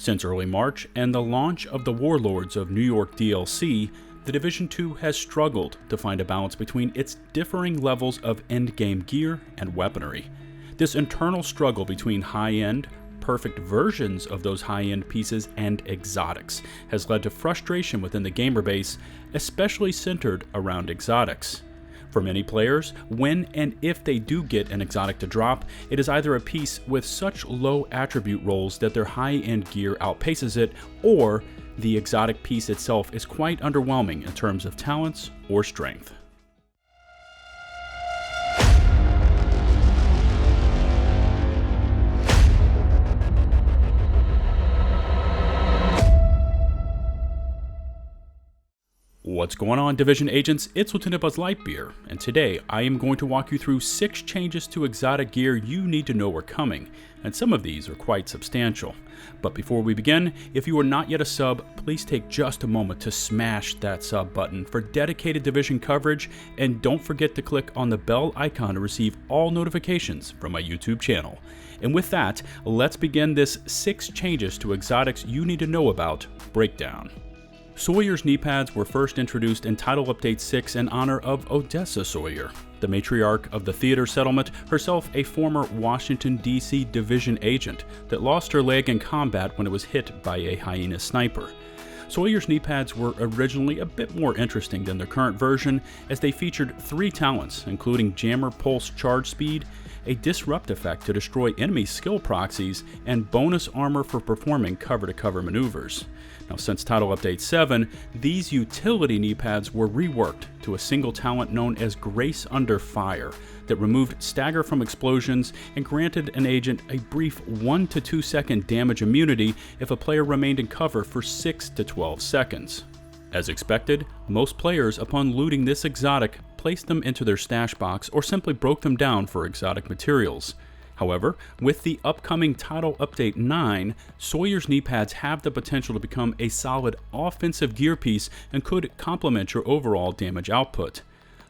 Since early March and the launch of the Warlords of New York DLC, the Division 2 has struggled to find a balance between its differing levels of endgame gear and weaponry. This internal struggle between high-end, perfect versions of those high-end pieces and exotics has led to frustration within the gamer base, especially centered around exotics. For many players, when and if they do get an exotic to drop, it is either a piece with such low attribute rolls that their high-end gear outpaces it, or the exotic piece itself is quite underwhelming in terms of talents or strength. What's going on, Division Agents? It's LtBuzzLitebeer, and today I am going to walk you through 6 changes to exotic gear you need to know are coming, and some of these are quite substantial. But before we begin, if you are not yet a sub, please take just a moment to smash that sub button for dedicated Division coverage, and don't forget to click on the bell icon to receive all notifications from my YouTube channel. And with that, let's begin this 6 changes to exotics you need to know about breakdown. Sawyers knee pads were first introduced in Title Update 6 in honor of Odessa Sawyer, the matriarch of the theater settlement, herself a former Washington, D.C. Division agent that lost her leg in combat when it was hit by a hyena sniper. Sawyers knee pads were originally a bit more interesting than their current version, as they featured 3 talents, including jammer pulse charge speed, a disrupt effect to destroy enemy skill proxies, and bonus armor for performing cover-to-cover maneuvers. Now, since Title Update 7, these utility knee pads were reworked to a single talent known as Grace Under Fire that removed stagger from explosions and granted an agent a brief 1 to 2 second damage immunity if a player remained in cover for 6 to 12 seconds. As expected, most players, upon looting this exotic, placed them into their stash box or simply broke them down for exotic materials. However, with the upcoming Title Update 9, Sawyers knee pads have the potential to become a solid offensive gear piece and could complement your overall damage output.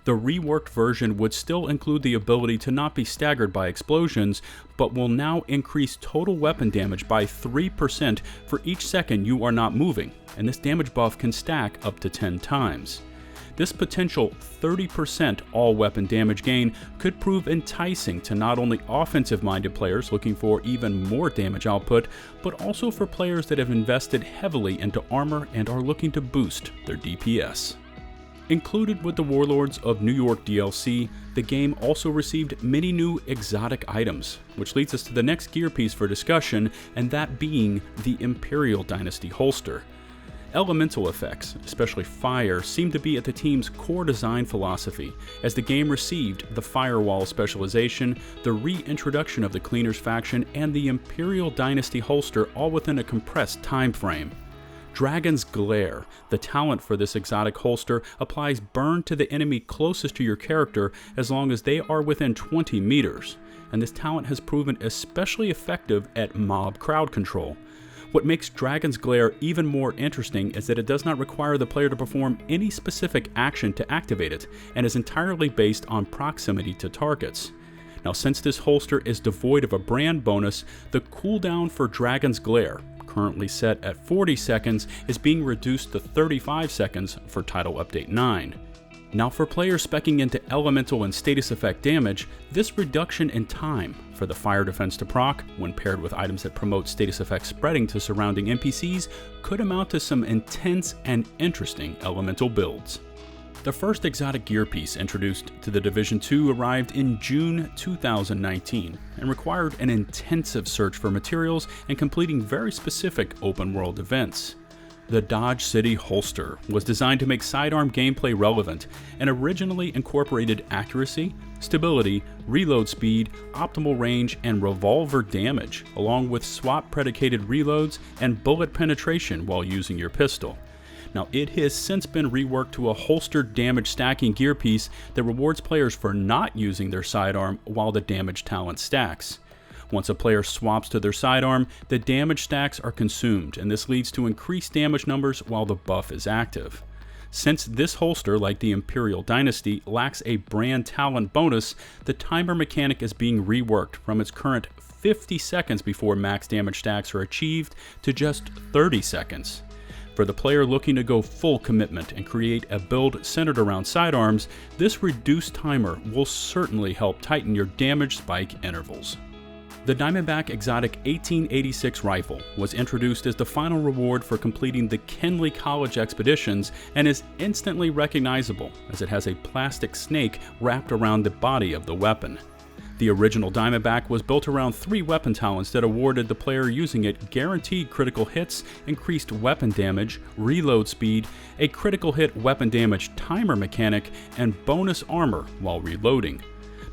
The reworked version would still include the ability to not be staggered by explosions, but will now increase total weapon damage by 3% for each second you are not moving, and this damage buff can stack up to 10 times. This potential 30% all-weapon damage gain could prove enticing to not only offensive-minded players looking for even more damage output, but also for players that have invested heavily into armor and are looking to boost their DPS. Included with the Warlords of New York DLC, the game also received many new exotic items, which leads us to the next gear piece for discussion, and that being the Imperial Dynasty holster. Elemental effects, especially fire, seem to be at the team's core design philosophy, as the game received the Firewall specialization, the reintroduction of the Cleaners faction, and the Imperial Dynasty holster all within a compressed time frame. Dragon's Glare, the talent for this exotic holster, applies burn to the enemy closest to your character as long as they are within 20 meters, and this talent has proven especially effective at mob crowd control. What makes Dragon's Glare even more interesting is that it does not require the player to perform any specific action to activate it, and is entirely based on proximity to targets. Now, since this holster is devoid of a brand bonus, the cooldown for Dragon's Glare, currently set at 40 seconds, is being reduced to 35 seconds for Title Update 9. Now, for players speccing into elemental and status effect damage, this reduction in time for the fire defense to proc, when paired with items that promote status effect spreading to surrounding NPCs, could amount to some intense and interesting elemental builds. The first exotic gear piece introduced to the Division 2 arrived in June 2019 and required an intensive search for materials and completing very specific open world events. The Dodge City holster was designed to make sidearm gameplay relevant and originally incorporated accuracy, stability, reload speed, optimal range, and revolver damage, along with SWAT-predicated reloads and bullet penetration while using your pistol. Now, it has since been reworked to a holstered damage stacking gear piece that rewards players for not using their sidearm while the damage talent stacks. Once a player swaps to their sidearm, the damage stacks are consumed, and this leads to increased damage numbers while the buff is active. Since this holster, like the Imperial Dynasty, lacks a brand talent bonus, the timer mechanic is being reworked from its current 50 seconds before max damage stacks are achieved to just 30 seconds. For the player looking to go full commitment and create a build centered around sidearms, this reduced timer will certainly help tighten your damage spike intervals. The Diamondback Exotic 1886 rifle was introduced as the final reward for completing the Kenley College expeditions and is instantly recognizable as it has a plastic snake wrapped around the body of the weapon. The original Diamondback was built around 3 weapon talents that awarded the player using it guaranteed critical hits, increased weapon damage, reload speed, a critical hit weapon damage timer mechanic, and bonus armor while reloading.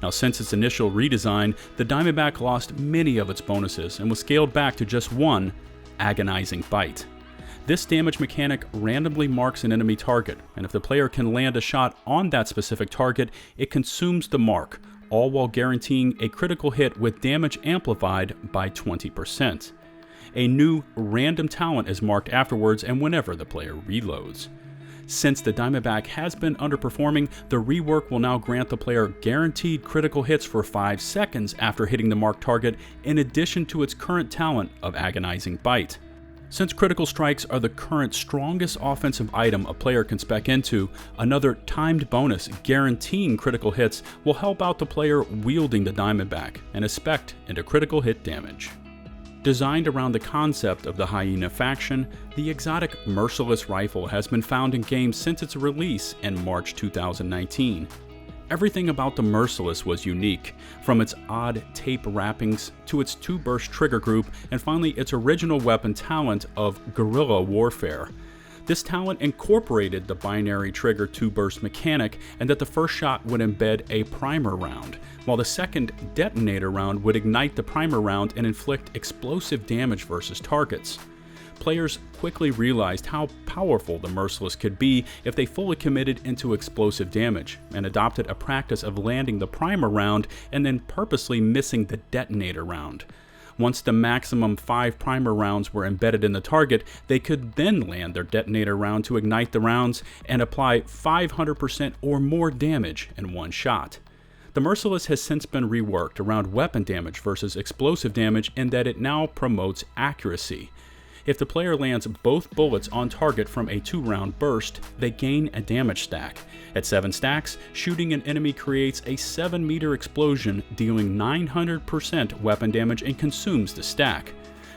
Now, since its initial redesign, the Diamondback lost many of its bonuses and was scaled back to just one, Agonizing Bite. This damage mechanic randomly marks an enemy target, and if the player can land a shot on that specific target, it consumes the mark, all while guaranteeing a critical hit with damage amplified by 20%. A new random talent is marked afterwards and whenever the player reloads. Since the Diamondback has been underperforming, the rework will now grant the player guaranteed critical hits for 5 seconds after hitting the marked target, in addition to its current talent of Agonizing Bite. Since critical strikes are the current strongest offensive item a player can spec into, another timed bonus guaranteeing critical hits will help out the player wielding the Diamondback and is spec'd into critical hit damage. Designed around the concept of the Hyena faction, the exotic Merciless rifle has been found in games since its release in March 2019. Everything about the Merciless was unique, from its odd tape wrappings to its 2-burst trigger group, and finally its original weapon talent of guerrilla warfare. This talent incorporated the binary trigger 2-burst mechanic, and that the first shot would embed a primer round, while the second detonator round would ignite the primer round and inflict explosive damage versus targets. Players quickly realized how powerful the Merciless could be if they fully committed into explosive damage, and adopted a practice of landing the primer round and then purposely missing the detonator round. Once the maximum 5 primer rounds were embedded in the target, they could then land their detonator round to ignite the rounds and apply 500% or more damage in one shot. The Merciless has since been reworked around weapon damage versus explosive damage in that it now promotes accuracy. If the player lands both bullets on target from a 2-round burst, they gain a damage stack. At 7 stacks, shooting an enemy creates a 7-meter explosion, dealing 900% weapon damage and consumes the stack.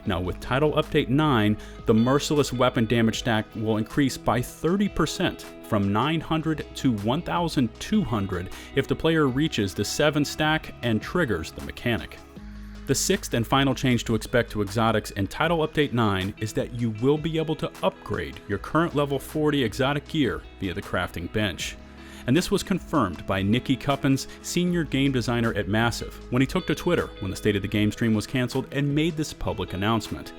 Now with Title Update 9, the Merciless weapon damage stack will increase by 30% from 900 to 1,200 if the player reaches the 7 stack and triggers the mechanic. The 6th and final change to expect to exotics in Title Update 9 is that you will be able to upgrade your current level 40 exotic gear via the crafting bench. And this was confirmed by Nicky Cuppins, senior game designer at Massive, when he took to Twitter when the State of the Game stream was cancelled and made this public announcement.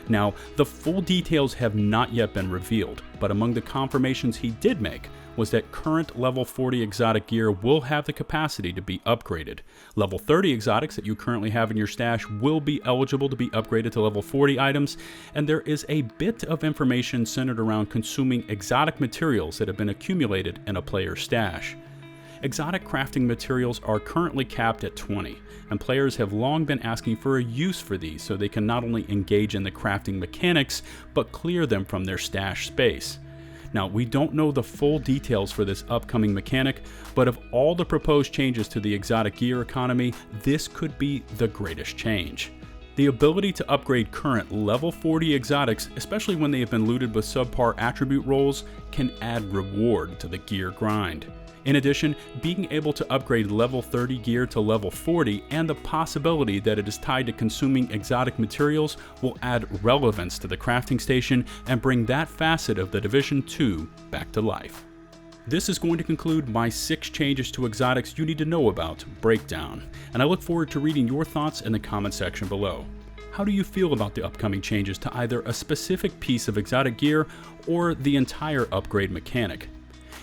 Now, the full details have not yet been revealed, but among the confirmations he did make was that current level 40 exotic gear will have the capacity to be upgraded. Level 30 exotics that you currently have in your stash will be eligible to be upgraded to level 40 items, and there is a bit of information centered around consuming exotic materials that have been accumulated in a player's stash. Exotic crafting materials are currently capped at 20, and players have long been asking for a use for these so they can not only engage in the crafting mechanics, but clear them from their stash space. Now, we don't know the full details for this upcoming mechanic, but of all the proposed changes to the exotic gear economy, this could be the greatest change. The ability to upgrade current level 40 exotics, especially when they have been looted with subpar attribute rolls, can add reward to the gear grind. In addition, being able to upgrade level 30 gear to level 40 and the possibility that it is tied to consuming exotic materials will add relevance to the crafting station and bring that facet of the Division 2 back to life. This is going to conclude my 6 changes to exotics you need to know about breakdown, and I look forward to reading your thoughts in the comment section below. How do you feel about the upcoming changes to either a specific piece of exotic gear or the entire upgrade mechanic?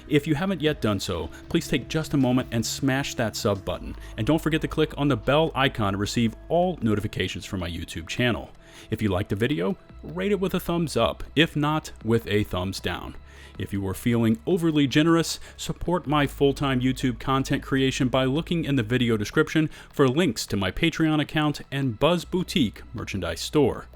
If you haven't yet done so, please take just a moment and smash that sub button, and don't forget to click on the bell icon to receive all notifications from my YouTube channel. If you liked the video, rate it with a thumbs up, if not, with a thumbs down. If you are feeling overly generous, support my full-time YouTube content creation by looking in the video description for links to my Patreon account and Buzz Boutique merchandise store.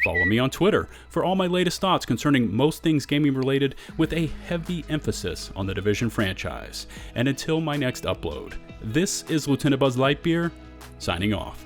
Follow me on Twitter for all my latest thoughts concerning most things gaming related, with a heavy emphasis on the Division franchise. And until my next upload, this is LtBuzzLitebeer, signing off.